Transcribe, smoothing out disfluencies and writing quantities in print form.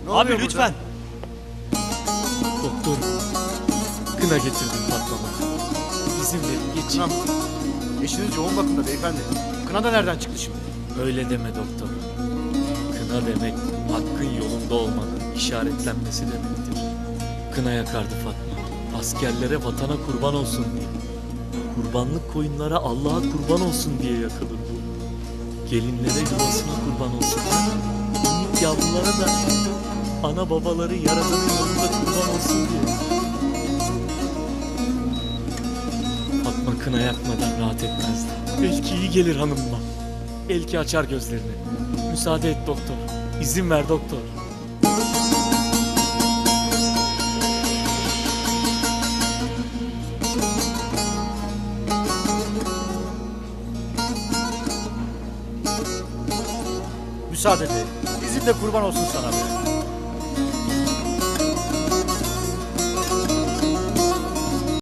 Ne Abi oluyor lütfen. Doktorum, kına getirdim Fatma'ma. İzin verin geçeyim. Kınam. Eşiniz yoğun bakımda beyefendi. Kına da nereden çıktı şimdi? Öyle deme doktor. Kına demek hakkın yolunda olmanın işaretlenmesi demektir. Kına yakardı Fatma. Askerlere, vatana kurban olsun diye. Kurbanlık koyunlara Allah'a kurban olsun diye yakılır bu. Gelinlere yuvasına kurban olsun. Minik yavrulara da ana babaları Yaradan'ın yolunda kurban olsun diye. Fatma kına yakmadan rahat etmezdi. Belki iyi gelir hanımıma. Belki açar gözlerini. Müsaade et doktor. İzin ver doktor. Müsaade et. Bizim de kurban olsun sana be.